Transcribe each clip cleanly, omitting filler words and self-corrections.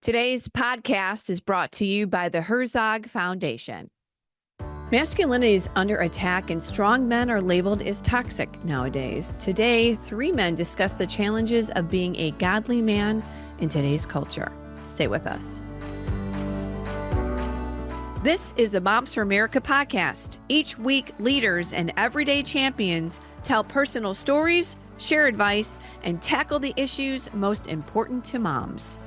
Today's podcast is brought to you by the Herzog Foundation. Masculinity is under attack and strong men are labeled as toxic nowadays. Today, 3 men discuss the challenges of being a godly man in today's culture. Stay with us. This is the Moms for America podcast. Each week, leaders and everyday champions tell personal stories, share advice, and tackle the issues most important to moms.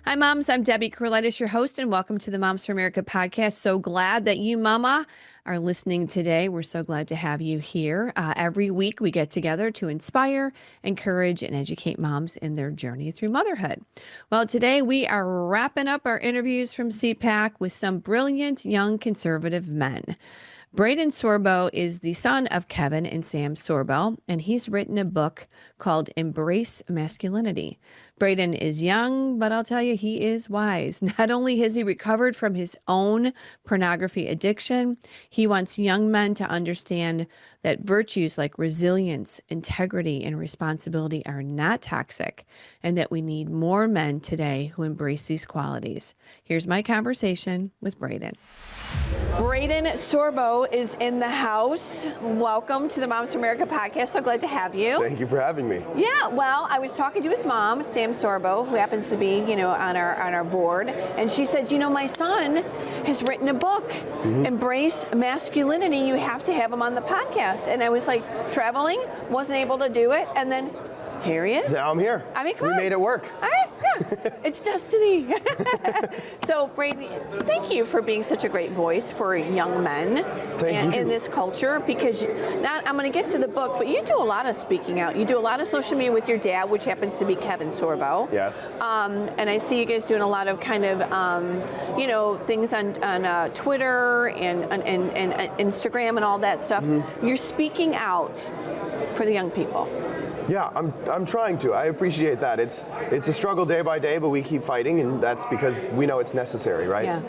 Hi, moms. I'm Debbie Carlitis, your host, and welcome to the Moms for America podcast. So glad that you, mama, are listening today. We're so glad to have you here. Every week, we get together to inspire, encourage, and educate moms in their journey through motherhood. Well, today we are wrapping up our interviews from CPAC with some brilliant young conservative men. Braden Sorbo is the son of Kevin and Sam Sorbo, and he's written a book called Embrace Masculinity. Braden is young, but I'll tell you, he is wise. Not only has he recovered from his own pornography addiction, he wants young men to understand that virtues like resilience, integrity, and responsibility are not toxic, and that we need more men today who embrace these qualities. Here's my conversation with Braden. Braden Sorbo is in the house. Welcome to the Moms for America podcast. So glad to have you. Thank you for having me. Yeah, well, I was talking to his mom, Sam Sorbo, who happens to be, on our board, and she said, my son has written a book, Embrace Masculinity. You have to have him on the podcast. And I was like traveling, wasn't able to do it, and then here he is. Now I'm here. Come we made it work. All right, yeah. It's destiny. So, Brady, thank you for being such a great voice for young men in this culture, because I'm going to get to the book, but you do a lot of speaking out. You do a lot of social media with your dad, which happens to be Kevin Sorbo. Yes. And I see you guys doing a lot of kind of, things on Twitter and Instagram and all that stuff. You're speaking out for the young people. Yeah, I'm trying to. I appreciate that. It's a struggle day by day, but we keep fighting, and that's because we know it's necessary, right? Yeah.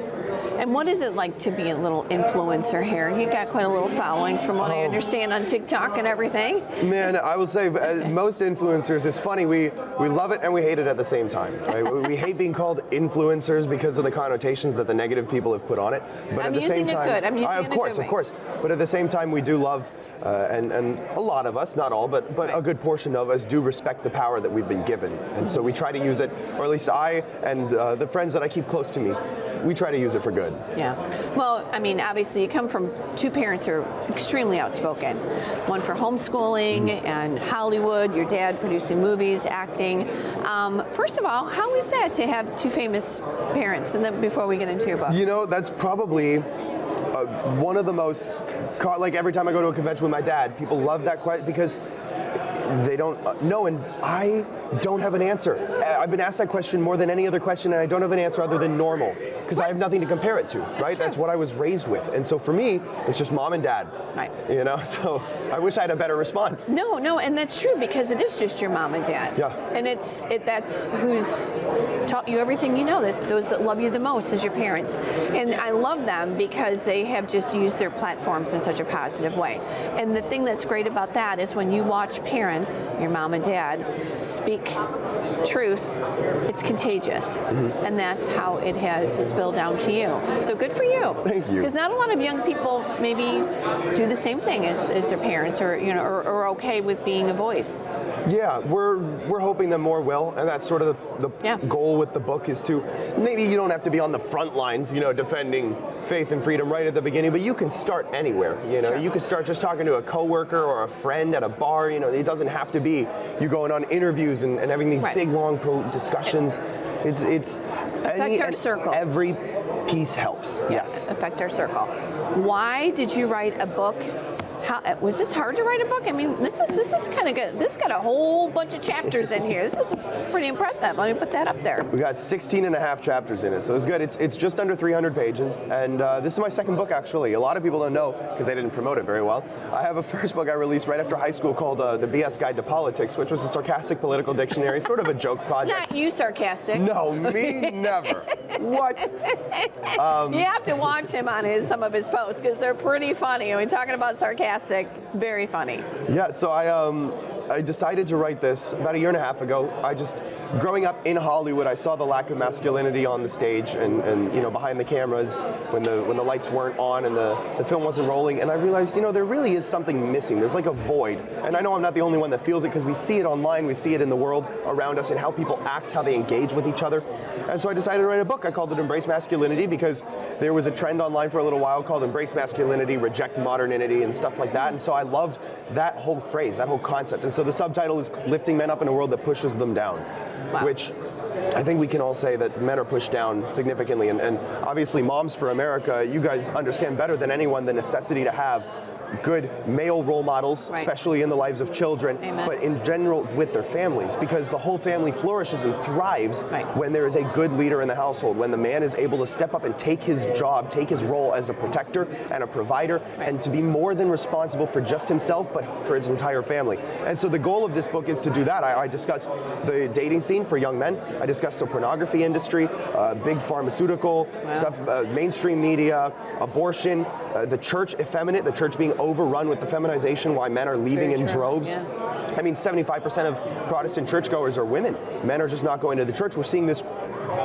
And what is it like to be a little influencer here? You got quite a little following from what I understand on TikTok and everything. Man, I will say, most influencers, it's funny, we love it and we hate it at the same time, right? We hate being called influencers because of the connotations that the negative people have put on it. But I'm at the same time, I'm using it good. Of course. But at the same time, we do love, and a lot of us, not all, but right. A good portion of us do respect the power that we've been given. And so we try to use it, or at least I and the friends that I keep close to me, we try to use it for good. Yeah. Well, obviously you come from 2 parents who are extremely outspoken. One for homeschooling and Hollywood, your dad producing movies, acting. First of all, how is that to have 2 famous parents? And then before we get into your book. That's probably one of the most, like every time I go to a convention with my dad, people love that question because they don't know, and I don't have an answer. I've been asked that question more than any other question, and I don't have an answer other than normal, because I have nothing to compare it to, right? That's what I was raised with, and so for me, it's just mom and dad. Right. So I wish I had a better response. No, and that's true, because it is just your mom and dad. Yeah. And that's who's taught you everything you know. Those that love you the most is your parents. And I love them because they have just used their platforms in such a positive way. And the thing that's great about that is when you watch parents, your mom and dad, speak truth, it's contagious. And that's how it has spilled down to you. So good for you. Thank you. Because not a lot of young people maybe do the same thing as their parents, or are okay with being a voice. Yeah, we're hoping that more will, and that's sort of the goal with the book, is to, maybe you don't have to be on the front lines, defending faith and freedom right at the beginning, but you can start anywhere. Sure. You can start just talking to a coworker or a friend at a bar. It doesn't have to be you going on interviews and having these big long discussions. It's affect our circle. Every piece helps. Yes. Affect our circle. Why did you write a book? Was this hard to write a book? This is kind of good. This got a whole bunch of chapters in here. This is pretty impressive. Let me put that up there. We got 16 and a half chapters in it, so it's good. It's just under 300 pages, and this is my second book, actually. A lot of people don't know because they didn't promote it very well. I have a first book I released right after high school called The BS Guide to Politics, which was a sarcastic political dictionary, sort of a joke project. Not you sarcastic. No, me never. What? You have to watch him on some of his posts because they're pretty funny. We're talking about sarcasm. fantastic, very funny. Yeah, so I decided to write this about a year and a half ago. Growing up in Hollywood, I saw the lack of masculinity on the stage and behind the cameras when the lights weren't on and the film wasn't rolling, and I realized, there really is something missing. There's like a void, and I know I'm not the only one that feels it because we see it online, we see it in the world around us and how people act, how they engage with each other. And so I decided to write a book. I called it Embrace Masculinity because there was a trend online for a little while called Embrace Masculinity, Reject Modernity, and stuff like that. And so I loved that whole phrase, that whole concept. And so the subtitle is Lifting Men Up in a World That Pushes Them Down. Wow. Which I think we can all say that men are pushed down significantly. And obviously, Moms for America, you guys understand better than anyone the necessity to have good male role models, right, especially in the lives of children, Amen, but in general with their families, because the whole family flourishes and thrives right, when there is a good leader in the household, when the man is able to step up and take his job, take his role as a protector and a provider, right, and to be more than responsible for just himself, but for his entire family. And so the goal of this book is to do that. I discuss the dating scene for young men. I discuss the pornography industry, big pharmaceutical stuff, mainstream media, abortion, the church effeminate, the church being overrun with the feminization, why men are leaving in droves. Yeah. I mean, 75% of Protestant churchgoers are women. Men are just not going to the church. We're seeing this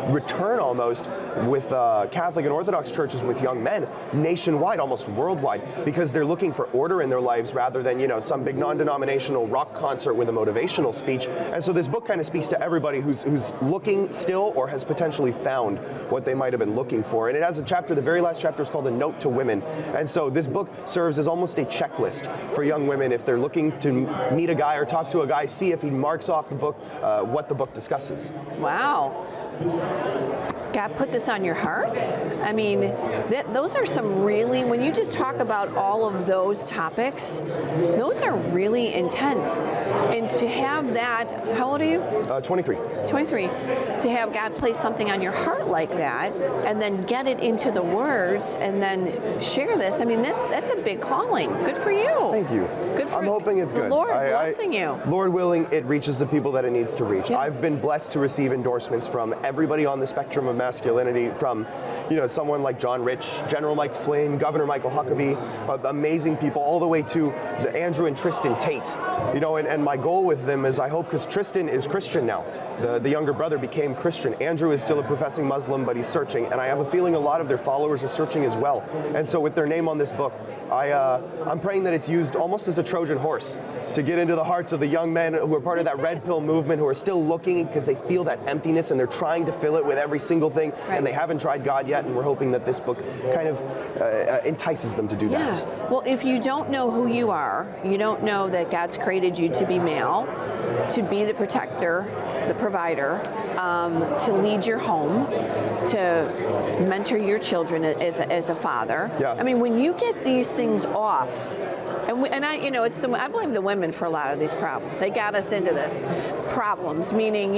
return almost with Catholic and Orthodox churches with young men nationwide, almost worldwide, because they're looking for order in their lives rather than, some big non-denominational rock concert with a motivational speech. And so this book kind of speaks to everybody who's looking still or has potentially found what they might have been looking for. And it has a chapter, the very last chapter is called A Note to Women. And so this book serves as almost a checklist for young women if they're looking to meet a guy or talk to a guy, see if he marks off the book, what the book discusses. Wow. God put this on your heart? I mean, those are some really, when you just talk about all of those topics, those are really intense. And to have that, how old are you? 23. 23. To have God place something on your heart like that, and then get it into the words, and then share this, I mean, that's a big calling. Good for you. Thank you. Good for I'm hoping it's good. The Lord blessing you. Lord willing, it reaches the people that it needs to reach. Yeah. I've been blessed to receive endorsements from everybody on the spectrum of masculinity, from someone like John Rich, General Mike Flynn, Governor Michael Huckabee, amazing people, all the way to Andrew and Tristan Tate. And my goal with them is, I hope, because Tristan is Christian now. The younger brother became Christian. Andrew is still a professing Muslim, but he's searching, and I have a feeling a lot of their followers are searching as well. And so with their name on this book, I'm praying that it's used almost as a Trojan horse to get into the hearts of the young men who are part of that red pill movement, who are still looking because they feel that emptiness and they're trying to fill it with every single thing, right, and they haven't tried God yet, and we're hoping that this book kind of entices them to do that. Well, if you don't know who you are, you don't know that God's created you to be male, to be the protector, the provider, to lead your home, to mentor your children as a father. Yeah. I mean, when you get these things off, I blame the women for a lot of these problems. They got us into this problems, meaning,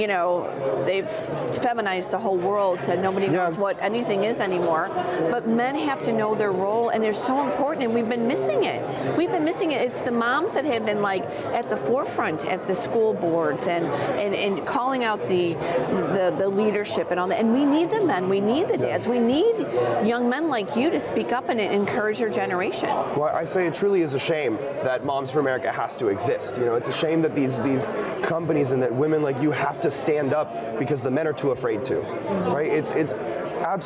they've feminized the whole world to nobody knows what anything is anymore. But men have to know their role, and they're so important, and we've been missing it. It's the moms that have been at the forefront at the school boards and calling out the leadership and all that. And we need the men, we need the dads, we need young men like you to speak up and encourage your generation. Well, I say it truly is a shame that Moms for America has to exist. It's a shame that these companies and that women like you have to stand up because the men are too afraid to, right?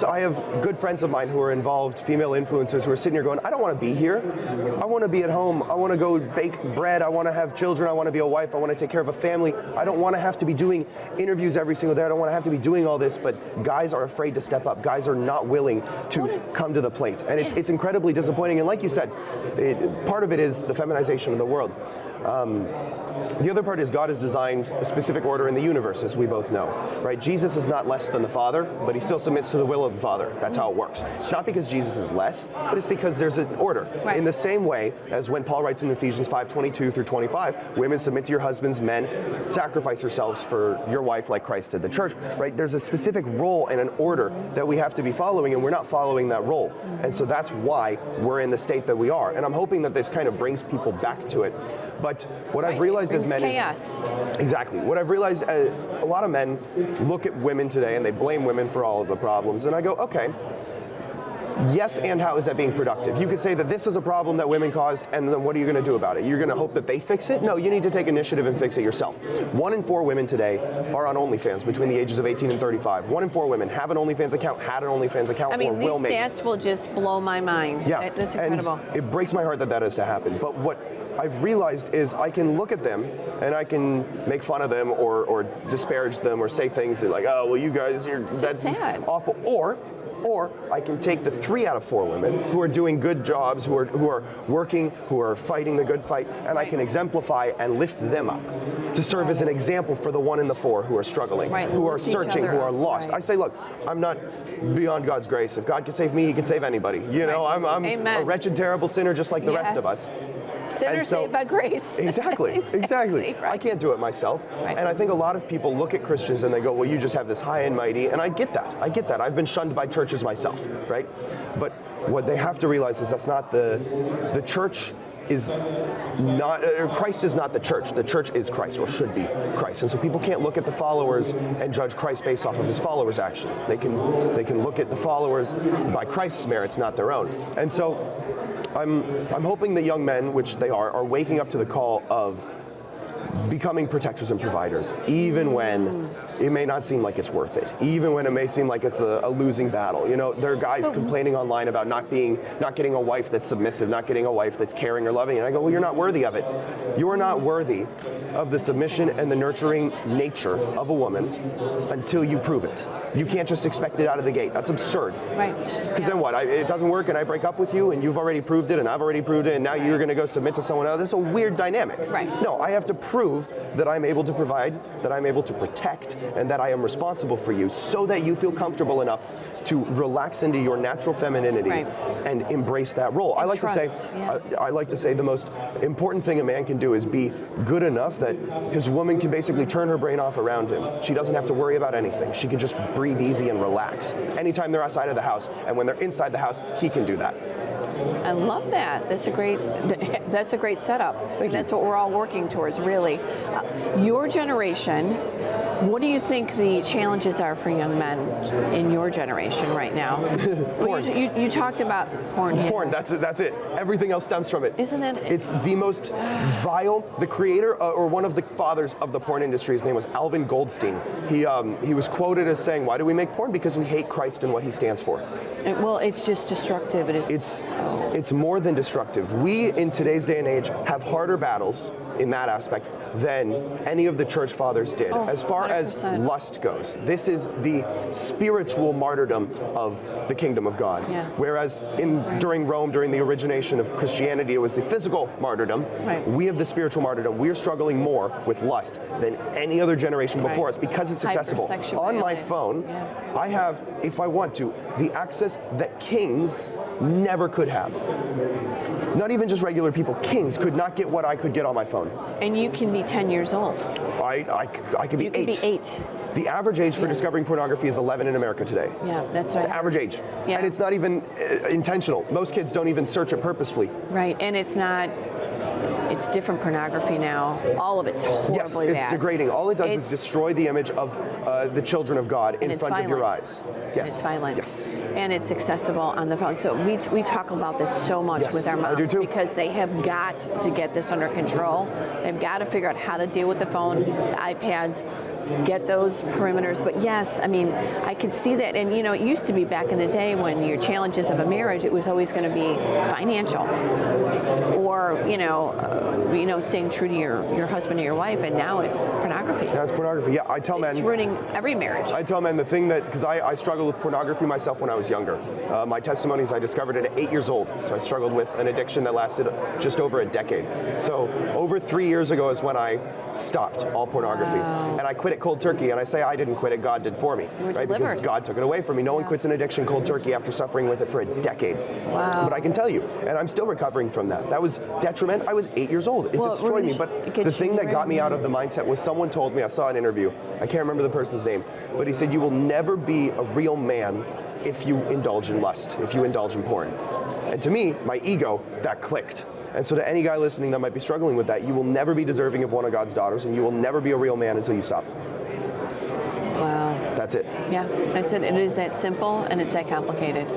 I have good friends of mine who are involved, female influencers, who are sitting here going, I don't want to be here. I want to be at home. I want to go bake bread. I want to have children. I want to be a wife. I want to take care of a family. I don't want to have to be doing interviews every single day. I don't want to have to be doing all this, but guys are afraid to step up. Guys are not willing to come to the plate. And it's incredibly disappointing. And like you said, part of it is the feminization of the world. The other part is God has designed a specific order in the universe, as we both know, right? Jesus is not less than the Father, but he still submits to the will of the Father. That's how it works. It's not because Jesus is less, but it's because there's an order. Right. In the same way as when Paul writes in Ephesians 5:22 through 25, women submit to your husbands, men sacrifice yourselves for your wife like Christ did the church, right? There's a specific role and an order that we have to be following, and we're not following that role. And so that's why we're in the state that we are. And I'm hoping that this kind of brings people back to it. But what I've realized as men chaos. Exactly. What I've realized, a lot of men look at women today and they blame women for all of the problems. And I go, okay, Yes, and how is that being productive? You could say that this is a problem that women caused, and then what are you going to do about it? You're going to hope that they fix it? No, you need to take initiative and fix it yourself. 1 in 4 women today are on OnlyFans between the ages of 18 and 35. 1 in 4 women have an OnlyFans account, had an OnlyFans account, I mean, or these will make. stats will just blow my mind. Yeah, That's incredible. And it breaks my heart that that is to happen. But what I've realized is I can look at them and I can make fun of them or disparage them or say things like, oh, well, you guys, that's sad. awful. Or I can take the 3 out of 4 women who are doing good jobs, who are working, who are fighting the good fight, and I can exemplify and lift them up to serve as an example for the 1 in the 4 who are struggling, who are lift each searching, other who are up. lost. I say, look, I'm not beyond God's grace. If God can save me, He can save anybody. You know, I'm Amen. a wretched, terrible sinner just like the rest of us. Sinners saved by grace. Exactly. Right. I can't do it myself. Right. And I think a lot of people look at Christians and they go, well, you just have this high and mighty. And I get that. I've been shunned by churches myself, right? But what they have to realize is that's not the church is not, Christ is not the church. The church is Christ, or should be Christ. And so people can't look at the followers and judge Christ based off of his followers' actions. They can look at the followers by Christ's merits, not their own. And so I'm hoping that young men, which they are waking up to the call of becoming protectors and providers, even when it may not seem like it's worth it, even when it may seem like it's a losing battle. You know, there are guys complaining online about not getting a wife that's submissive, not getting a wife that's caring or loving. And I go, well, you're not worthy of it. You are not worthy of the submission and the nurturing nature of a woman until you prove it. You can't just expect it out of the gate. That's absurd. Right. Because then what? It doesn't work and I break up with you and you've already proved it and I've already proved it and now you're going to go submit to someone else. That's a weird dynamic. Right. No, I have to prove that I'm able to provide, that I'm able to protect, and that I am responsible for you so that you feel comfortable enough to relax into your natural femininity and embrace that role. I like to say the most important thing a man can do is be good enough that his woman can basically turn her brain off around him. She doesn't have to worry about anything. She can just breathe easy and relax anytime they're outside of the house, and when they're inside the house, he can do that. I love that. That's a great setup. Thank you. That's what we're all working towards, really. Your generation, what do you think the challenges are for young men in your generation right now? Porn. You talked about porn. Yeah. Porn, that's it. Everything else stems from it. Isn't that? It's the most vile. The creator, or one of the fathers of the porn industry, his name was Alvin Goldstein. He was quoted as saying, why do we make porn? Because we hate Christ and what he stands for. Well, it's just destructive. It's more than destructive. We, in today's day and age, have harder battles in that aspect than any of the church fathers did. As far 100%. as lust goes, this is the spiritual martyrdom of the kingdom of God. Yeah. Whereas during Rome, during the origination of Christianity, it was the physical martyrdom. Right. We have the spiritual martyrdom. We are struggling more with lust than any other generation before us because it's accessible. On my phone, I have, if I want to, the access that kings never could have. Not even just regular people. Kings could not get what I could get on my phone. And you can be 10 years old. I could be 8. You can be 8. The average age for discovering pornography is 11 in America today. Yeah, that's right. The average age. Yeah. And it's not even intentional. Most kids don't even search it purposefully. Right, and it's different pornography now. All of it's horribly Yes, it's bad. degrading. All it does is destroy the image of the children of God in front of your eyes. Yes. And it's violent. Yes. And it's accessible on the phone. So we talk about this so much Yes, with our I do moms too. because they have got to get this under control. They've got to figure out how to deal with the phone, the iPads, get those perimeters. But yes, I mean, I could see that. And you know, it used to be back in the day when your challenges of a marriage, it was always going to be financial or, staying true to your husband or your wife. And now it's pornography. Now it's pornography. Yeah, I tell men. It's ruining every marriage. I tell men the thing that, because I struggled with pornography myself when I was younger. My testimony is I discovered it at 8 years old. So I struggled with an addiction that lasted just over a decade. So over 3 years ago is when I stopped all pornography. Wow. And I quit it cold turkey. And I say I didn't quit it, God did for me. You were right? delivered. Because God took it away from me. No one quits an addiction cold turkey after suffering with it for a decade. Wow. But I can tell you, and I'm still recovering from that. That was detriment. I was 8 years old. It destroyed me. But the thing that got me out of the mindset was someone told me, I saw an interview, I can't remember the person's name, but he said, you will never be a real man if you indulge in lust, if you indulge in porn. And to me, my ego, that clicked. And so to any guy listening that might be struggling with that, you will never be deserving of one of God's daughters, and you will never be a real man until you stop. Wow. That's it. Yeah, that's it. It is that simple and it's that complicated.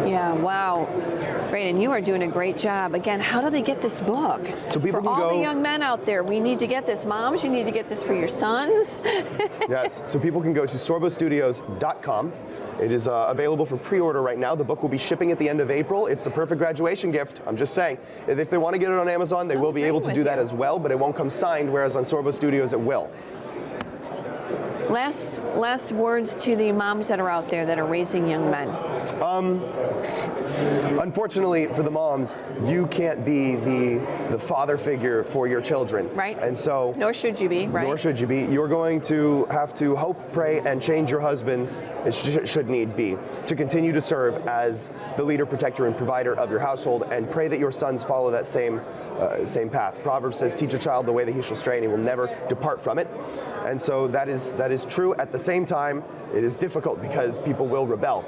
Yeah, wow. Braden, you are doing a great job. Again, how do they get this book? So people for can all go, the young men out there, we need to get this. Moms, you need to get this for your sons. Yes, so people can go to sorbostudios.com. It is available for pre-order right now. The book will be shipping at the end of April. It's the perfect graduation gift. I'm just saying. If they want to get it on Amazon, they will be able to do that as well, but it won't come signed, whereas on Sorbo Studios it will. Last words to the moms that are out there that are raising young men. Unfortunately for the moms, you can't be the father figure for your children. Right. And so. Nor should you be, right? Nor should you be. You're going to have to hope, pray, and change your husbands, should need be, to continue to serve as the leader, protector, and provider of your household, and pray that your sons follow that same path. Proverbs says, teach a child the way that he shall stray, and he will never depart from it. And so that is true. At the same time, it is difficult because people will rebel.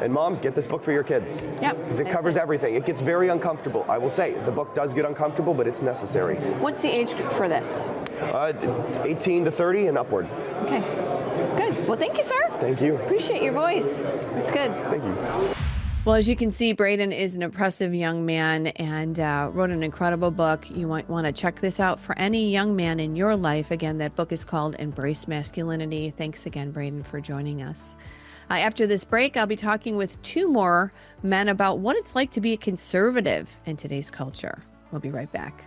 And moms, get this book for your kids. Yep. Because it covers everything. It gets very uncomfortable. I will say, the book does get uncomfortable, but it's necessary. What's the age group for this? 18 to 30 and upward. Okay. Good. Well, thank you, sir. Thank you. Appreciate your voice. That's good. Thank you. Well, as you can see, Braden is an impressive young man and wrote an incredible book. You might want to check this out for any young man in your life. Again, that book is called Embrace Masculinity. Thanks again, Braden, for joining us. After this break, I'll be talking with two more men about what it's like to be a conservative in today's culture. We'll be right back.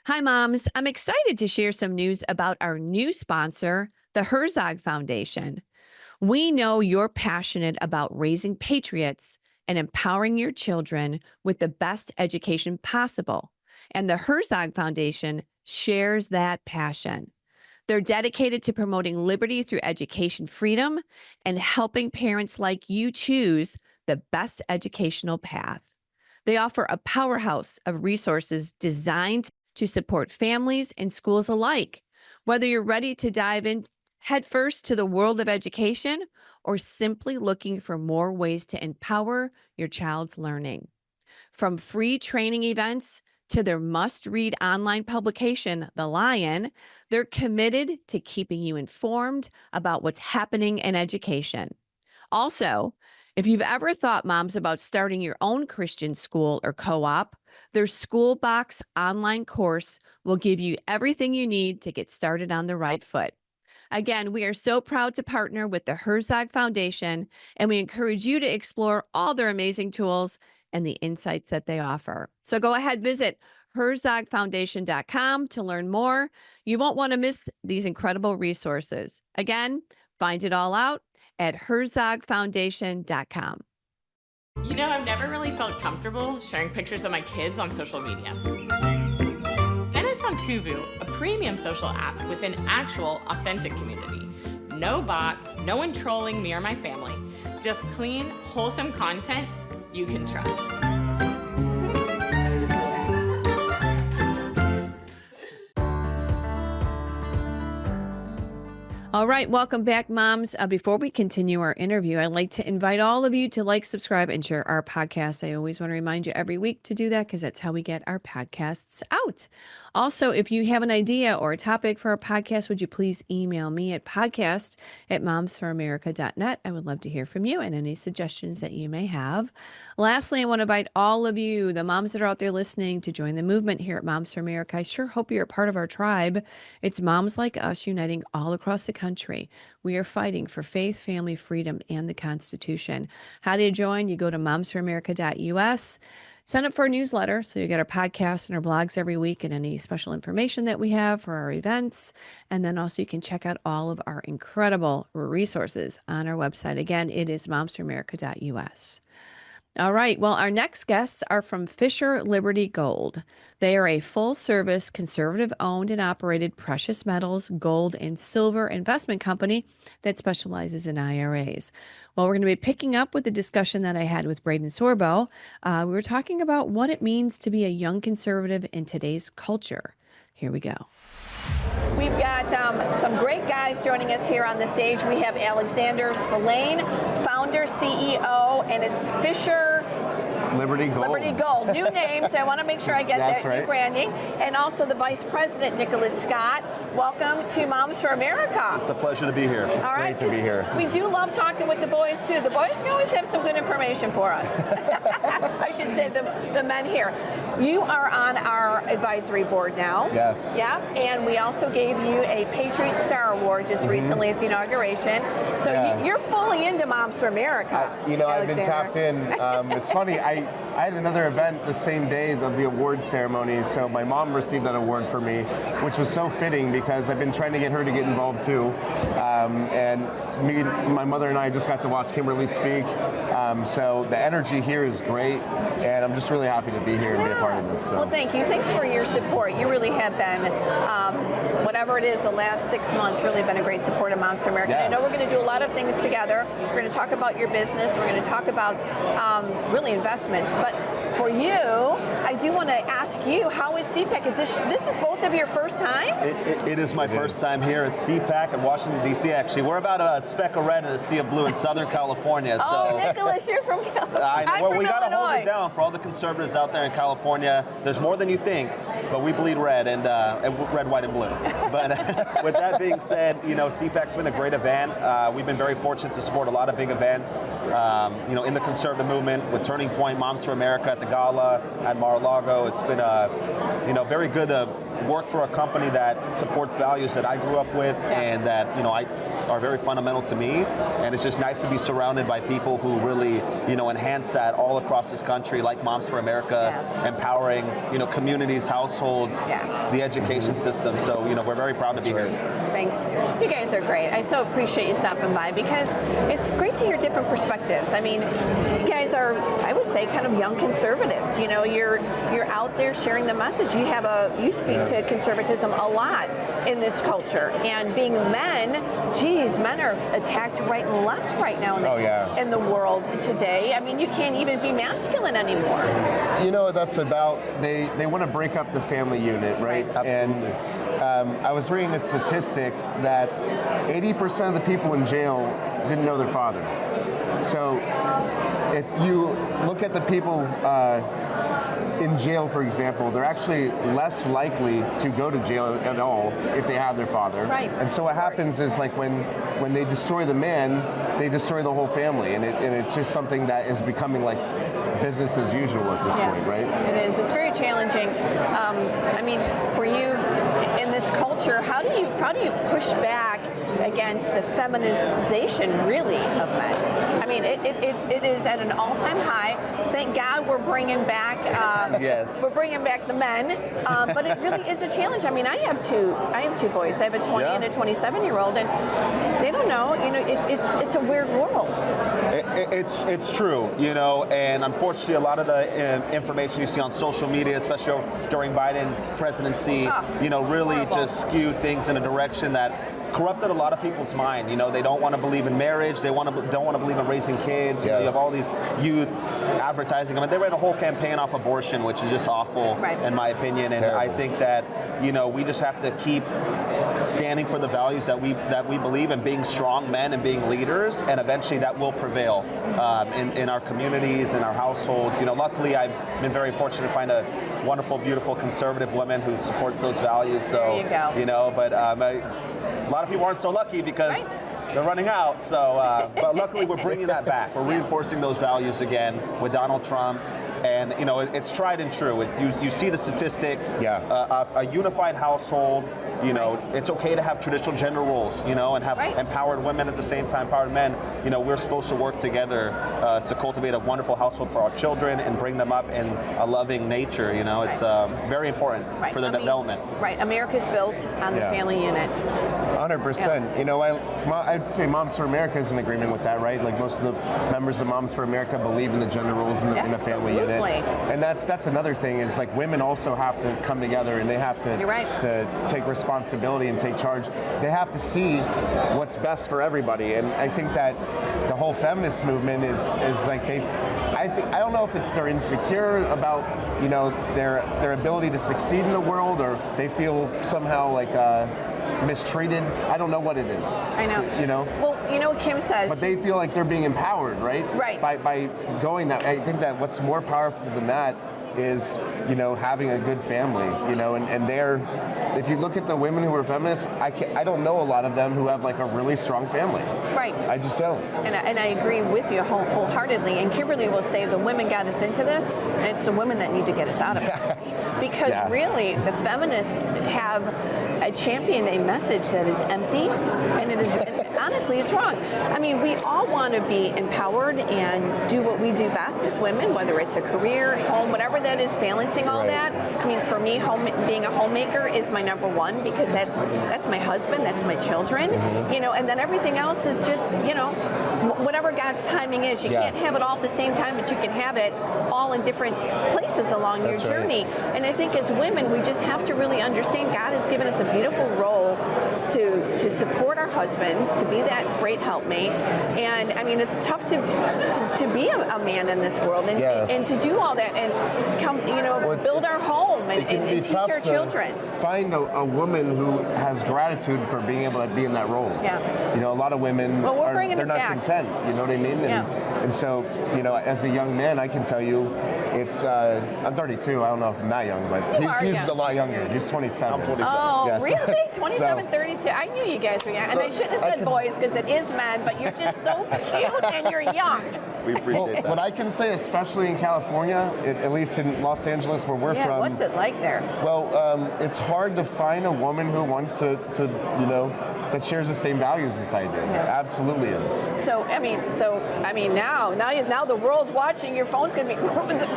Hi, moms. I'm excited to share some news about our new sponsor, the Herzog Foundation. We know you're passionate about raising patriots and empowering your children with the best education possible. And the Herzog Foundation shares that passion. They're dedicated to promoting liberty through education freedom and helping parents like you choose the best educational path. They offer a powerhouse of resources designed to support families and schools alike. Whether you're ready to dive in headfirst to the world of education or simply looking for more ways to empower your child's learning. From free training events to their must-read online publication, The Lion, they're committed to keeping you informed about what's happening in education. Also, if you've ever thought, moms, about starting your own Christian school or co-op, their Schoolbox online course will give you everything you need to get started on the right foot. Again, we are so proud to partner with the Herzog Foundation, and we encourage you to explore all their amazing tools and the insights that they offer. So go ahead, visit herzogfoundation.com to learn more. You won't want to miss these incredible resources. Again, find it all out at herzogfoundation.com. You know, I've never really felt comfortable sharing pictures of my kids on social media. Then I found Tuvu, a premium social app with an actual, authentic community. No bots, no one trolling me or my family. Just clean, wholesome content you can trust. All right, welcome back, moms. Before we continue our interview, I'd like to invite all of you to like, subscribe, and share our podcast. I always want to remind you every week to do that because that's how we get our podcasts out. Also, if you have an idea or a topic for our podcast, would you please email me at podcast@momsforamerica.net. I would love to hear from you and any suggestions that you may have. Lastly, I want to invite all of you, the moms that are out there listening, to join the movement here at Moms for America. I sure hope you're a part of our tribe. It's moms like us uniting all across the country. We are fighting for faith, family, freedom, and the Constitution. How do you join? You go to momsforamerica.us. Sign up for our newsletter so you get our podcasts and our blogs every week and any special information that we have for our events. And then also you can check out all of our incredible resources on our website. Again, it is momsforamerica.us. All right. Well, our next guests are from Fisher Liberty Gold. They are a full-service, conservative-owned and operated precious metals, gold, and silver investment company that specializes in IRAs. Well, we're going to be picking up with the discussion that I had with Braden Sorbo. We were talking about what it means to be a young conservative in today's culture. Here we go. We've got some great guys joining us here on the stage. We have Alexander Spillane, founder, CEO, and it's Fisher Liberty Gold. Liberty Gold. New name, so I want to make sure I get That's that right. new branding. And also the Vice President, Nicholas Scott. Welcome to Moms for America. It's a pleasure to be here. It's great to be here. We do love talking with the boys too. The boys can always have some good information for us. I should say the men here. You are on our advisory board now. Yes. Yeah, and we also gave you a Patriot Star Award just recently at the inauguration. So Yeah. you're fully into Moms for America. I've been Alexander. tapped in. It's funny, I had another event the same day of the award ceremony, so my mom received that award for me, which was so fitting because I've been trying to get her to get involved too. And my mother and I just got to watch Kimberly speak. So the energy here is great, and I'm just really happy to be here and be a part of this. So. Well, thank you. Thanks for your support. You really have been, whatever it is, the last 6 months, really been a great support of Moms for America. Yeah. I know we're going to do a lot of things together. We're going to talk about your business. We're going to talk about really investments. But for you, I do want to ask you, how is CPAC? Is this is both of your first time? It is my first time here at CPAC in Washington, D.C. Actually, we're about a speck of red and a sea of blue in Southern California. Oh, Nicholas, you're from California. I'm from we got to hold Illinois. it down for all the conservatives out there in California. There's more than you think, but we bleed red and red, white, and blue. But with that being said, CPAC's been a great event. We've been very fortunate to support a lot of big events, in the conservative movement with Turning Point, Moms for America at the gala at Mar-a-Lago. It's been very good to work for a company that supports values that I grew up with and that are very fundamental to me. And it's just nice to be surrounded by people who really enhance that all across this country, like Moms for America, empowering communities, households, the education system. So we're very proud to be here. Thanks. You guys are great. I so appreciate you stopping by because it's great to hear different perspectives. I mean, you guys are, I would say, kind of young conservatives. You're out there sharing the message. You speak to conservatism a lot in this culture. And being men, men are attacked right and left right now in the world today. I mean, you can't even be masculine anymore. That's about, they want to break up the family unit, right? Absolutely. And I was reading a statistic that 80% of the people in jail didn't know their father. So if you look at the people in jail, for example, they're actually less likely to go to jail at all if they have their father. Right. And so what happens is when they destroy the man, they destroy the whole family, and it's just something that is becoming like business as usual at this point, right? It is. It's very challenging. I mean, for you in this culture, how do you push back against the feminization, really, of men? I mean, it is at an all-time high. Thank God we're bringing back we're bringing back the men, but it really is a challenge. I mean, I have two boys. I have a 20 and a 27-year-old, and they don't know. It's a weird world. It's true, and unfortunately, a lot of the information you see on social media, especially during Biden's presidency, really horrible. just skewed things in a direction that corrupted a lot of people's mind. They don't want to believe in marriage. They don't want to believe in raising kids. You have all these youth advertising. I mean, they ran a whole campaign off abortion, which is just awful, in my opinion. And Terrible. I think that we just have to keep standing for the values that we believe in, being strong men and being leaders, and eventually that will prevail in our communities, in our households. Luckily, I've been very fortunate to find a wonderful, beautiful conservative woman who supports those values. So There you go. But a lot of people aren't so lucky because they're running out. So, but luckily, we're bringing that back. We're reinforcing those values again with Donald Trump. And it's tried and true. You see the statistics. A unified household. It's okay to have traditional gender roles. And have empowered women at the same time, empowered men. We're supposed to work together to cultivate a wonderful household for our children and bring them up in a loving nature. It's very important for their development. Right. America's built on the family unit. 100%. I'd say Moms for America is in agreement with that, right? Like most of the members of Moms for America believe in the gender roles in the family unit. And that's another thing is like women also have to come together and they have to take responsibility and take charge. They have to see what's best for everybody. And I think that the whole feminist movement is like I I don't know if it's they're insecure about, you know, their ability to succeed in the world, or they feel somehow like mistreated. I don't know what it is. I know. You know. Well, you know what Kim says. But they feel like they're being empowered, right? Right. By going that. I think that what's more powerful than that is, you know, having a good family, you know, and they're, if you look at the women who are feminists, I don't know a lot of them who have like a really strong family. Right. I just don't. And I agree with you wholeheartedly. And Kimberly will say the women got us into this, and it's the women that need to get us out of this. Because really, the feminists have championed a message that is empty, and it is, honestly, it's wrong. I mean, we all want to be empowered and do what we do best as women, whether it's a career, home, whatever that is, balancing all that. I mean, for me, being a homemaker is my number one, because that's my husband, that's my children, you know, and then everything else is just, you know, whatever God's timing is. You can't have it all at the same time, but you can have it all in different places along your journey. And I think as women, we just have to really understand God has given us a beautiful role to support our husbands, to be that great helpmate. And I mean, it's tough to be a man in this world and to do all that and come, you know, build our home and teach our children. Find a woman who has gratitude for being able to be in that role. Yeah. You know, a lot of women they're not content. You know what I mean? And so, you know, as a young man, I can tell you, it's I'm 32. I don't know if I'm that young, but he's a lot younger. He's 27. I'm 27. Oh, Yes. really? 27, 32. I knew you guys were young. And I shouldn't have said boys, because it is men, but you're just so cute and you're young. We appreciate that. What I can say, especially in California, at least in Los Angeles where we're from. What's it like there? Well, it's hard to find a woman who wants to you know, that shares the same values as I do. It absolutely is. So I mean, now the world's watching. Your phone's gonna be.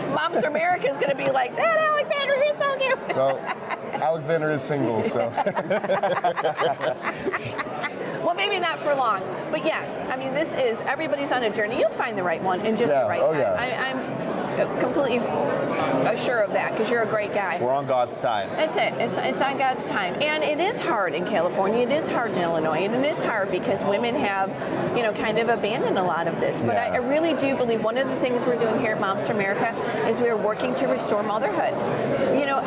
Moms for America is gonna be like, that Alexander, he's so cute. Well, Alexander is single, so. Well, maybe not for long, but yes. I mean, everybody's on a journey. You'll find the right one in just the right time. I'm completely sure of that, because you're a great guy. We're on God's time. That's it. It's on God's time. And it is hard in California. It is hard in Illinois. And it is hard because women have, you know, kind of abandoned a lot of this. But I really do believe one of the things we're doing here at Moms for America is we are working to restore motherhood. You know,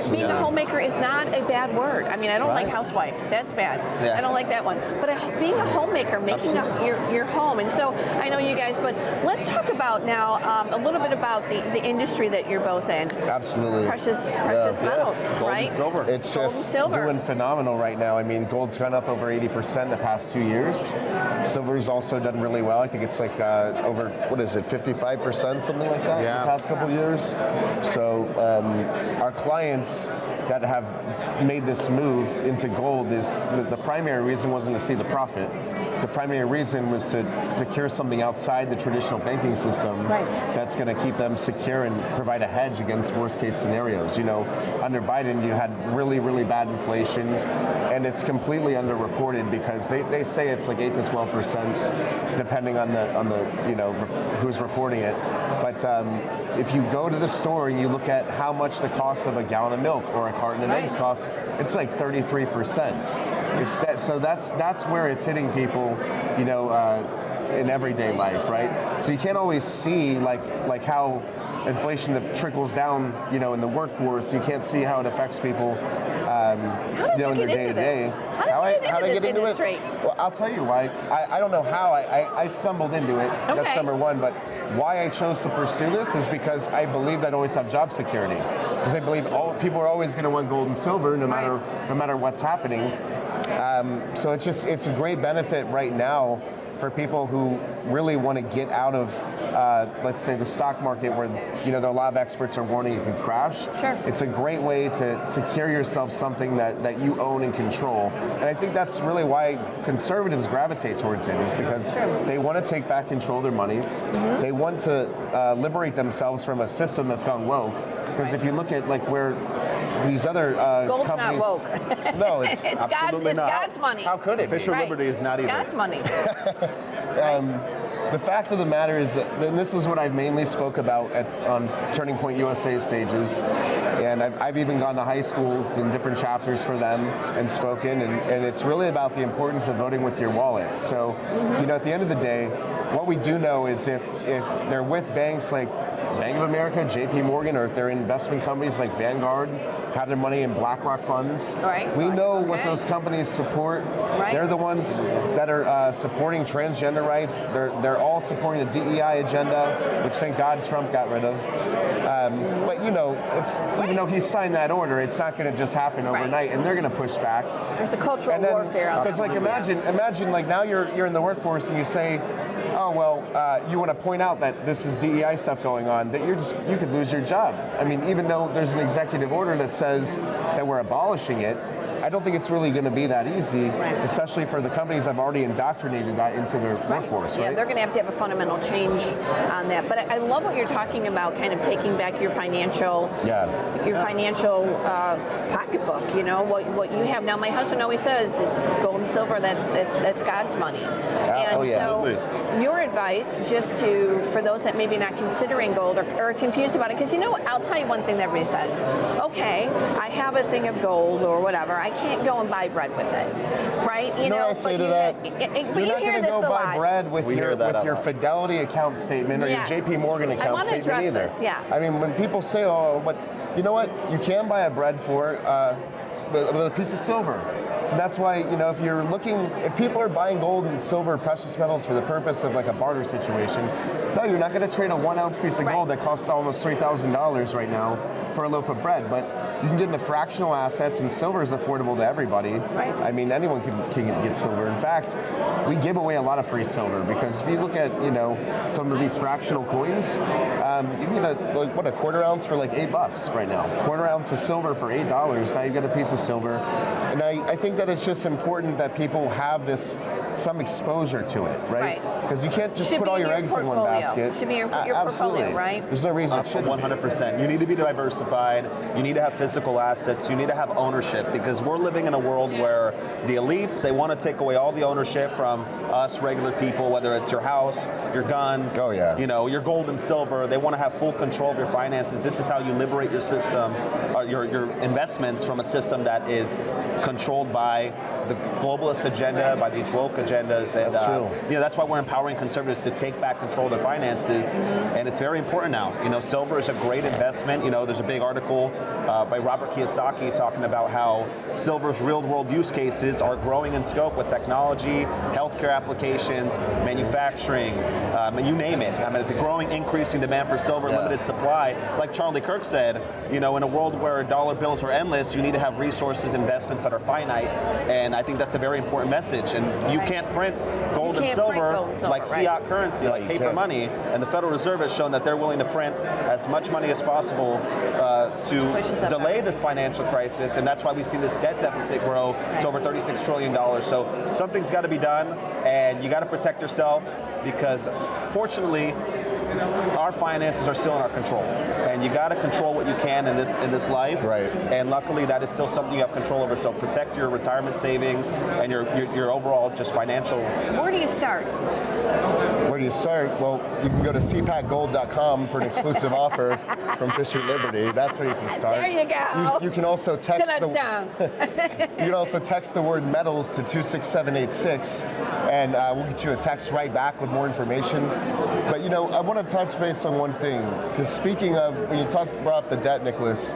being a homemaker is not a bad word. I mean, I don't like housewife. That's bad. I don't like that one. But being a homemaker, making your home. And so I know you guys, but let's talk about now a little bit about the industry that you're both in. Absolutely. Precious metals, Gold right? and silver. It's Gold and just silver. doing phenomenal right now. I mean, gold's gone up over 80% in the past 2 years. Silver's also done really well. I think it's like over, 55%, something like that in the past couple years. So our clients that have made this move into gold is the primary reason wasn't to see the profit. The primary reason was to secure something outside the traditional banking system that's going to keep them secure and provide a hedge against worst case scenarios. You know, under Biden, you had really, really bad inflation, and it's completely underreported because they say it's like 8 to 12%, depending on the you know, who's reporting it. But if you go to the store and you look at how much the cost of a gallon of milk or a carton of eggs costs, it's like 33%. It's that, so that's where it's hitting people, you know, in everyday life, right? So you can't always see like how inflation trickles down, you know, in the workforce. You can't see how it affects people, How did you get into this? How did you get into this industry? Well, I'll tell you why. I don't know how I stumbled into it. Okay. That's number one. But why I chose to pursue this is because I believed I'd always have job security. Because I believe people are always going to want gold and silver, no matter what's happening. So it's a great benefit right now for people who really want to get out of, let's say, the stock market where, you know, there are a lot of experts are warning it could crash. Sure. It's a great way to secure yourself something that you own and control. And I think that's really why conservatives gravitate towards it, is because they want to take back control of their money. Mm-hmm. They want to liberate themselves from a system that's gone woke. Because if you look at like where these other Gold's companies, not woke. No, it's it's absolutely God's not. God's money. How could it be? Official liberty is not It's either. God's money. the fact of the matter is that, and this is what I've mainly spoke about on Turning Point USA stages, and I've even gone to high schools in different chapters for them and spoken, and it's really about the importance of voting with your wallet. So, at the end of the day, what we do know is if they're with banks like Bank of America, JP Morgan, or if they're in investment companies like Vanguard, have their money in BlackRock funds. Right. We know what those companies support. Right. They're the ones that are supporting transgender rights. They're all supporting the DEI agenda, which thank God Trump got rid of. But it's even though he signed that order, it's not going to just happen overnight, and they're going to push back. There's a cultural warfare out there. Because imagine like now you're in the workforce and you say, oh well, you want to point out that this is DEI stuff going on, that you could lose your job. I mean, even though there's an executive order that says that we're abolishing it, I don't think it's really going to be that easy, especially for the companies that have already indoctrinated that into their workforce, right? Yeah, they're going to have a fundamental change on that. But I love what you're talking about, kind of taking back your financial pocketbook. What you have now. My husband always says it's gold and silver. That's God's money. So your advice, just for those that maybe not considering gold or are confused about it, because I'll tell you one thing that everybody says. Okay, I have a thing of gold or whatever. I can't go and buy bread with it, right? You know what I say to that? But You're you not hear going to this go a buy lot. bread with your Fidelity account statement or your JP Morgan account statement either. This, yeah. I mean, when people say, oh, but you know what? You can buy a bread for with a piece of silver. So that's why, if people are buying gold and silver, precious metals for the purpose of like a barter situation, no, you're not going to trade a 1 ounce piece of gold that costs almost $3,000 right now for a loaf of bread. But you can get into fractional assets, and silver is affordable to everybody. Right. I mean, anyone can get silver. In fact, we give away a lot of free silver because if you look at, some of these fractional coins, you can get a quarter ounce for like $8 right now. Quarter ounce of silver for $8. Now you get a piece of silver. And I think that it's just important that people have some exposure to it, right? Because you can't just put all your eggs in one basket. Should be your portfolio, right? There's no reason it shouldn't. 100%. You need to be diversified. You need to have physical assets. You need to have ownership, because we're living in a world where the elites, they want to take away all the ownership from us regular people, whether it's your house, your guns, your gold and silver. They want to have full control of your finances. This is how you liberate your system, your investments from a system that is controlled by the globalist agenda, by these woke agendas. And that's true. That's why we're empowering conservatives to take back control of their finances. And it's very important now. Silver is a great investment. There's a big article by Robert Kiyosaki talking about how silver's real-world use cases are growing in scope with technology, healthcare applications, manufacturing, you name it. I mean, it's a growing, increasing demand for silver, limited supply. Like Charlie Kirk said, in a world where dollar bills are endless, you need to have resources, investments that are finite. And I think that's a very important message. And you can't print gold and silver like fiat currency, like paper money. And the Federal Reserve has shown that they're willing to print as much money as possible to delay this financial crisis. And that's why we've seen this debt deficit grow to over $36 trillion. So something's got to be done, and you got to protect yourself, because fortunately, our finances are still in our control, and you got to control what you can in this life. Right. And luckily, that is still something you have control over. So protect your retirement savings and your overall just financial. Where do you start? Where do you start? Well, you can go to cpacgold.com for an exclusive offer from Fisher Liberty. That's where you can start. There you go. You can also text you can also text the word metals to 26786, and we'll get you a text right back with more information. But I want to touch base on one thing, because speaking of, when you brought up the debt, Nicholas,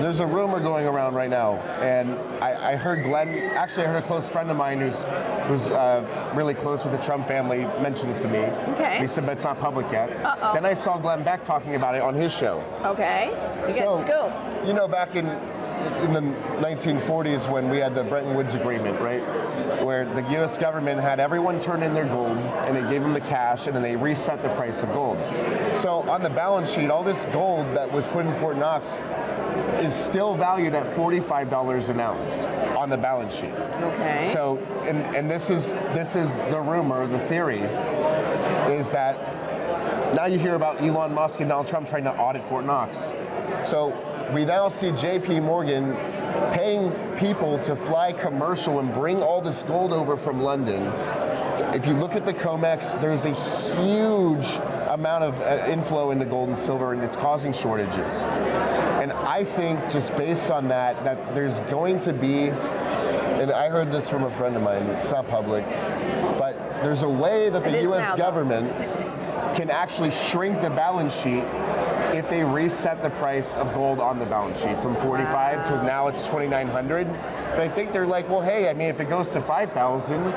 there's a rumor going around right now, and I heard I heard a close friend of mine who's really close with the Trump family mention it to me. Okay. He said, but it's not public yet. Uh-oh. Then I saw Glenn Beck talking about it on his show. Okay. You got scoop. Back in the 1940s when we had the Bretton Woods Agreement, right? Where the U.S. government had everyone turn in their gold, and they gave them the cash, and then they reset the price of gold. So on the balance sheet, all this gold that was put in Fort Knox is still valued at $45 an ounce on the balance sheet. Okay. So, and this is the rumor, the theory, is that now you hear about Elon Musk and Donald Trump trying to audit Fort Knox. So we now see JP Morgan paying people to fly commercial and bring all this gold over from London. If you look at the COMEX, there's a huge amount of inflow into gold and silver, and it's causing shortages. And I think just based on that there's going to be, and I heard this from a friend of mine, it's not public, but there's a way that the US government can actually shrink the balance sheet if they reset the price of gold on the balance sheet from 45 to now it's 2,900. But I think they're like, well, hey, I mean, if it goes to 5,000,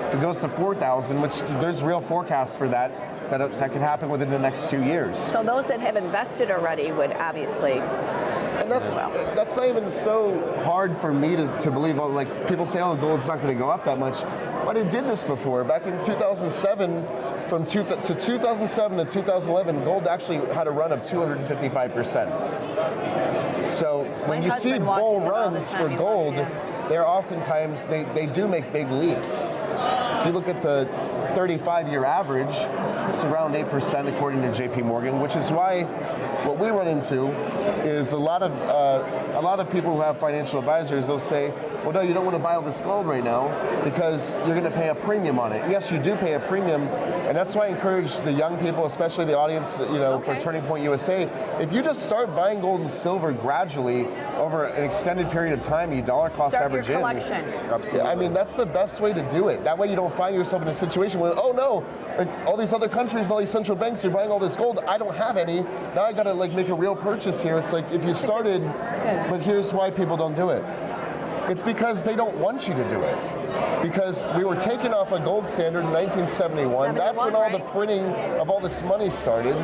if it goes to 4,000, which there's real forecasts for that could happen within the next 2 years. So those that have invested already would obviously. And that's not even so hard for me to believe. Like people say, oh, gold's not going to go up that much, but it did this before. Back in 2007, from 2007 to 2011, gold actually had a run of 255%. So when you see bull runs for gold, they're oftentimes, they do make big leaps. If you look at the 35-year average, it's around 8% according to JP Morgan, which is why what we run into is a lot of people who have financial advisors, they'll say, well, no, you don't want to buy all this gold right now because you're going to pay a premium on it. Yes, you do pay a premium, and that's why I encourage the young people, especially the audience, for Turning Point USA, if you just start buying gold and silver gradually over an extended period of time, you dollar cost average in. Absolutely. I mean, that's the best way to do it. That way you don't find yourself in a situation where, oh no, like, all these other countries and all these central banks are buying all this gold. I don't have any. Now I got to make a real purchase here. It's like if you started, but here's why people don't do it. It's because they don't want you to do it. Because we were taken off a gold standard in 1971. That's when all the printing of all this money started.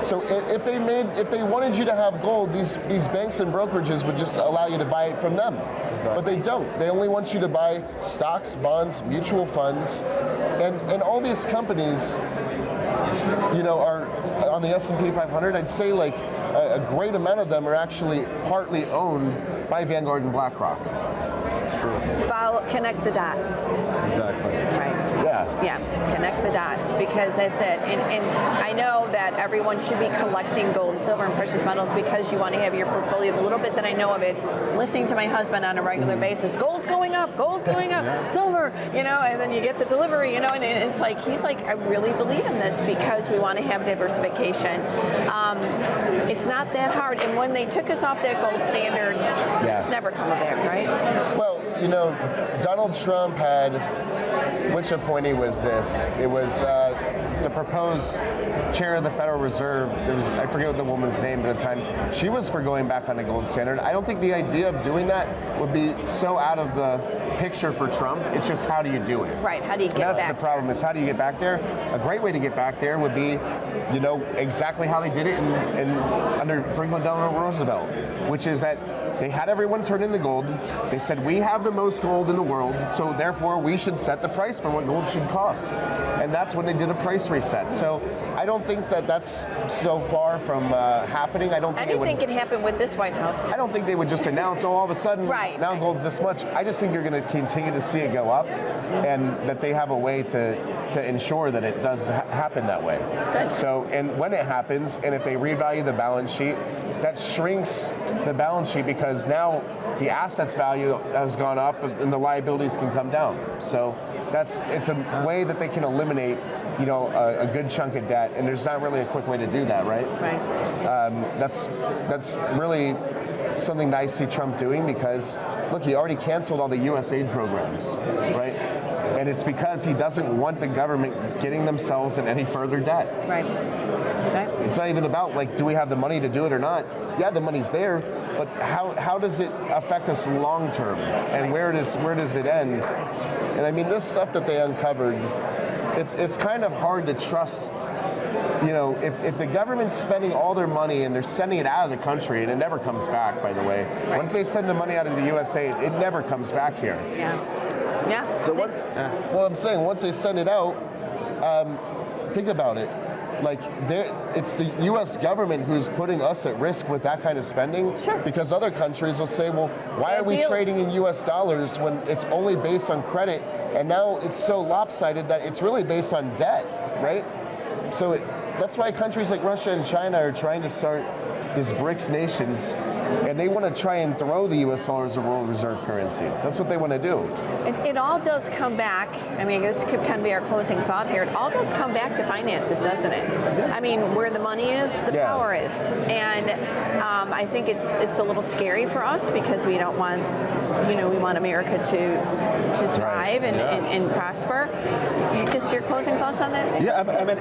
So if they wanted you to have gold, these banks and brokerages would just allow you to buy it from them. Exactly. But they don't. They only want you to buy stocks, bonds, mutual funds, and all these companies, are on the S&P 500. I'd say like a great amount of them are actually partly owned by Vanguard and BlackRock. It's true. Connect the dots. Exactly. Right. Yeah. Connect the dots, because that's it. And I know that everyone should be collecting gold and silver and precious metals because you want to have your portfolio. The little bit that I know of it, listening to my husband on a regular basis, gold's going up, silver, and then you get the delivery, and it's like, he's like, I really believe in this because we want to have diversification. It's not that hard. And when they took us off that gold standard, it's never coming back, right? Well, Donald Trump had, which appointee was this? It was the proposed chair of the Federal Reserve. I forget what the woman's name at the time. She was for going back on the gold standard. I don't think the idea of doing that would be so out of the picture for Trump. It's just how do you do it? Right, how do you get back? That's the problem, is how do you get back there? A great way to get back there would be, exactly how they did it under Franklin Delano Roosevelt, which is that they had everyone turn in the gold. They said, we have the most gold in the world, so therefore we should set the price for what gold should cost. And that's when they did a price reset. So I don't think that that's so far from happening. I don't think anything can happen with this White House. I don't think they would just announce, all of a sudden, now gold's this much. I just think you're going to continue to see it go up, and that they have a way to ensure that it does happen that way. Good. So, and when it happens, and if they revalue the balance sheet, that shrinks the balance sheet because now the assets value has gone up and the liabilities can come down. So it's a way that they can eliminate, a good chunk of debt, and there's not really a quick way to do that, right? Right. That's really something that I see Trump doing because, look, he already canceled all the U.S. aid programs, right? And it's because he doesn't want the government getting themselves in any further debt. Right. It's not even about, do we have the money to do it or not? Yeah, the money's there, but how does it affect us long term? And where does it end? And I mean, this stuff that they uncovered, it's kind of hard to trust. If the government's spending all their money and they're sending it out of the country, and it never comes back, by the way. Right. Once they send the money out of the USA, it never comes back here. Yeah. So I'm saying once they send it out, think about it. It's the U.S. government who's putting us at risk with that kind of spending. Sure. Because other countries will say, well, why are we trading in U.S. dollars when it's only based on credit? And now it's so lopsided that it's really based on debt, right? So that's why countries like Russia and China are trying to start these BRICS nations and they want to try and throw the U.S. dollar as a world reserve currency. That's what they want to do. It all does come back. I mean, this could kind of be our closing thought here. It all does come back to finances, doesn't it? I mean, where the money is, the power is. And I think it's a little scary for us because we don't want, we want America to thrive and prosper. Just your closing thoughts on that? Yeah, I mean,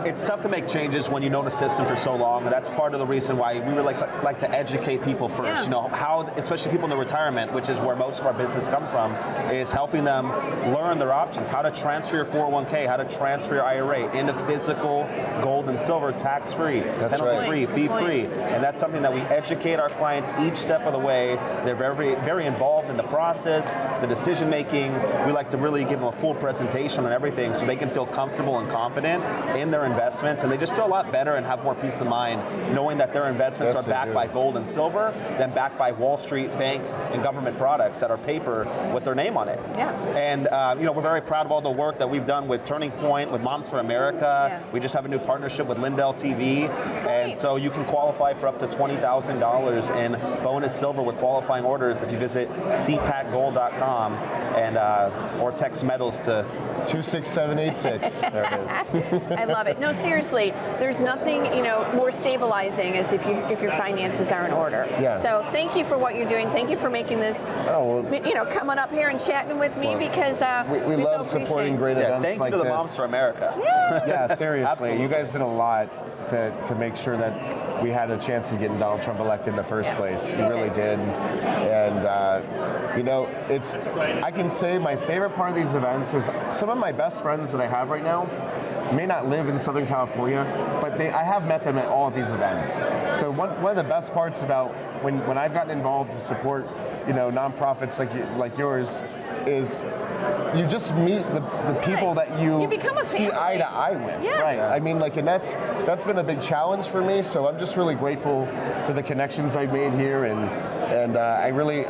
it's tough to make changes when you know the system for so long, and that's part of the reason why we would like to educate people first. Yeah. How, especially people in the retirement, which is where most of our business comes from, is helping them learn their options, how to transfer your 401k, how to transfer your IRA into physical gold and silver, tax-free, penalty-free, fee-free, and that's something that we educate our clients each step of the way. They're very, very involved in the process, the decision making. We like to really give them a full presentation on everything so they can feel comfortable and confident in their investments, and they just feel a lot better and have more peace of mind knowing that their investments are backed by gold and silver than backed by Wall Street, bank, and government products that are paper with their name on it. Yeah. And we're very proud of all the work that we've done with Turning Point, with Moms for America. Yeah. We just have a new partnership with Lindell TV, and so you can qualify for up to $20,000 in bonus silver with qualifying orders if you visit cpacgold.com and or text medals to 26786. There it is. I love it. No, seriously, there's nothing more stabilizing as if your finances are in order. Yeah. So thank you for what you're doing. Thank you for making this. Coming up here and chatting with me because we love so supporting great events thank like you to this. the Moms for America. Yeah, seriously, Absolutely. you guys did a lot to make sure that we had a chance of getting Donald Trump elected in the first place. You really did, and I can say my favorite part of these events is some of my best friends that I have right now may not live in Southern California, but I have met them at all of these events. So one of the best parts about when I've gotten involved to support nonprofits like yours is you just meet the people that you become a see family. eye to eye with. Yeah. Right. I mean, and that's been a big challenge for me. So I'm just really grateful for the connections I've made here, and I really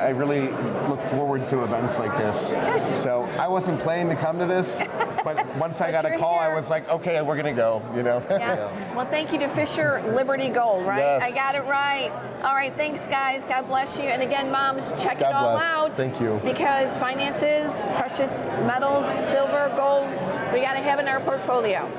look forward to events like this. Good. So I wasn't planning to come to this, but once I got a call, I was like, okay, we're gonna go. Yeah. Well, thank you to Fisher Liberty Gold, right? Yes. I got it right. All right, thanks, guys. God bless you. And again, moms, check God it all bless. out. Thank you. Because finances, precious metals, silver, gold, we got to have in our portfolio.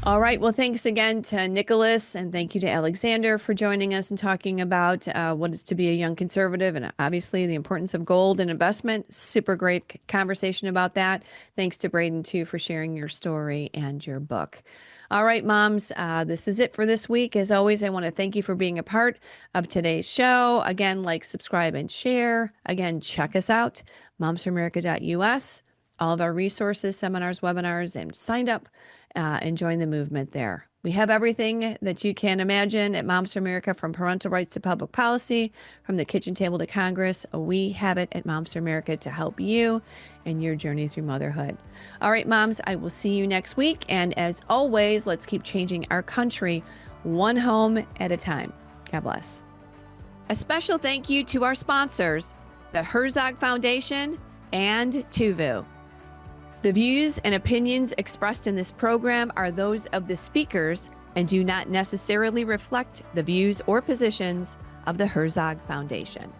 All right. Well, thanks again to Nicholas, and thank you to Alexander for joining us and talking about what it's to be a young conservative and obviously the importance of gold and investment. Super great conversation about that. Thanks to Braden, too, for sharing your story and your book. All right, moms, this is it for this week. As always, I want to thank you for being a part of today's show. Again, like, subscribe, and share. Again, check us out, momsforamerica.us. All of our resources, seminars, webinars, and signed up and join the movement there. We have everything that you can imagine at Moms for America, from parental rights to public policy, from the kitchen table to Congress. We have it at Moms for America to help you in your journey through motherhood. All right, moms, I will see you next week. And as always, let's keep changing our country one home at a time. God bless. A special thank you to our sponsors, the Herzog Foundation and Tuvu. The views and opinions expressed in this program are those of the speakers and do not necessarily reflect the views or positions of the Herzog Foundation.